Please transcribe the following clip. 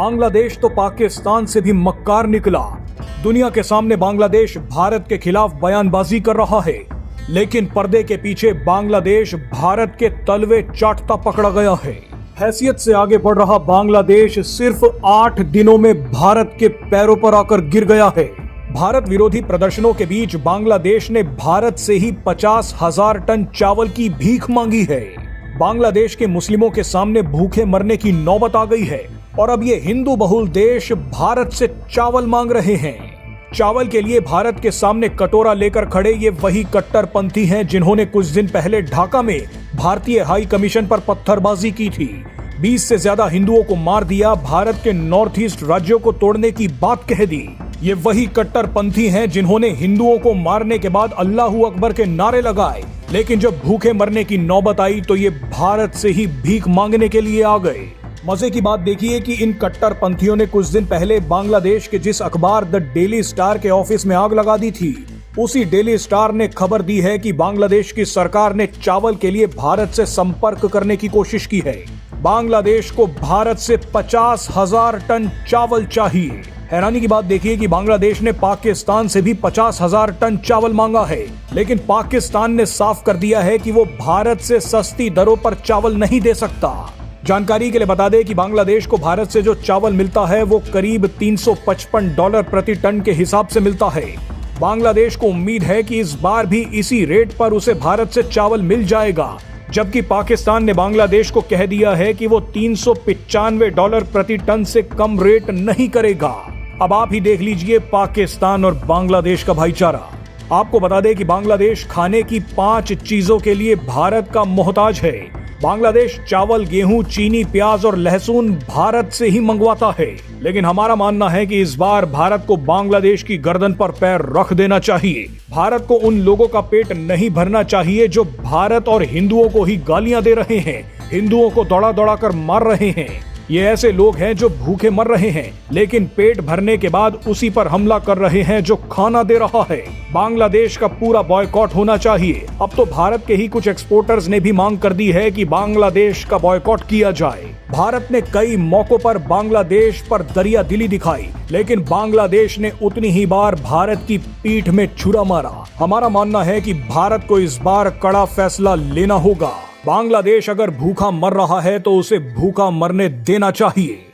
बांग्लादेश तो पाकिस्तान से भी मक्कार निकला। दुनिया के सामने बांग्लादेश भारत के खिलाफ बयानबाजी कर रहा है, लेकिन पर्दे के पीछे बांग्लादेश भारत के तलवे चाटता पकड़ा गया है। हैसियत से आगे बढ़ रहा बांग्लादेश सिर्फ 8 दिनों में भारत के पैरों पर आकर गिर गया है। भारत विरोधी प्रदर्शनों के बीच बांग्लादेश ने भारत से ही 50,000 टन चावल की भीख मांगी है। बांग्लादेश के मुस्लिमों के सामने भूखे मरने की नौबत आ गई है और अब ये हिंदू बहुल देश भारत से चावल मांग रहे हैं। चावल के लिए भारत के सामने कटोरा लेकर खड़े ये वही कट्टरपंथी हैं जिन्होंने कुछ दिन पहले ढाका में भारतीय हाई कमीशन पर पत्थरबाजी की थी। 20 से ज्यादा हिंदुओं को मार दिया, भारत के नॉर्थ ईस्ट राज्यों को तोड़ने की बात कह दी। ये वही कट्टरपंथी हैं जिन्होंने हिंदुओं को मारने के बाद अल्लाहू अकबर के नारे लगाए, लेकिन जब भूखे मरने की नौबत आई तो ये भारत से ही भीख मांगने के लिए आ गए। मजे की बात देखिए कि इन कट्टरपंथियों ने कुछ दिन पहले बांग्लादेश के जिस अखबार द डेली स्टार के ऑफिस में आग लगा दी थी, उसी डेली स्टार ने खबर दी है कि बांग्लादेश की सरकार ने चावल के लिए भारत से संपर्क करने की कोशिश की है। बांग्लादेश को भारत से 50,000 टन चावल चाहिए। हैरानी की बात देखिए कि बांग्लादेश ने पाकिस्तान से भी 50,000 टन चावल मांगा है, लेकिन पाकिस्तान ने साफ कर दिया है कि वो भारत से सस्ती दरों पर चावल नहीं दे सकता। जानकारी के लिए बता दें कि बांग्लादेश को भारत से जो चावल मिलता है वो करीब $355 प्रति टन के हिसाब से मिलता है। बांग्लादेश को उम्मीद है कि इस बार भी इसी रेट पर उसे भारत से चावल मिल जाएगा, जबकि पाकिस्तान ने बांग्लादेश को कह दिया है कि वो $395 प्रति टन से कम रेट नहीं करेगा। अब आप ही देख लीजिए पाकिस्तान और बांग्लादेश का भाईचारा। आपको बता दें कि बांग्लादेश खाने की 5 चीजों के लिए भारत का मोहताज है। बांग्लादेश चावल, गेहूं, चीनी, प्याज और लहसुन भारत से ही मंगवाता है, लेकिन हमारा मानना है कि इस बार भारत को बांग्लादेश की गर्दन पर पैर रख देना चाहिए। भारत को उन लोगों का पेट नहीं भरना चाहिए जो भारत और हिंदुओं को ही गालियां दे रहे हैं, हिंदुओं को दौड़ा दौड़ा कर मार रहे हैं। ये ऐसे लोग हैं जो भूखे मर रहे हैं, लेकिन पेट भरने के बाद उसी पर हमला कर रहे हैं जो खाना दे रहा है। बांग्लादेश का पूरा बॉयकॉट होना चाहिए। अब तो भारत के ही कुछ एक्सपोर्टर्स ने भी मांग कर दी है कि बांग्लादेश का बॉयकॉट किया जाए। भारत ने कई मौकों पर बांग्लादेश पर दरिया दिली दिखाई, लेकिन बांग्लादेश ने उतनी ही बार भारत की पीठ में छुरा मारा। हमारा मानना है कि भारत को इस बार कड़ा फैसला लेना होगा। बांग्लादेश अगर भूखा मर रहा है तो उसे भूखा मरने देना चाहिए।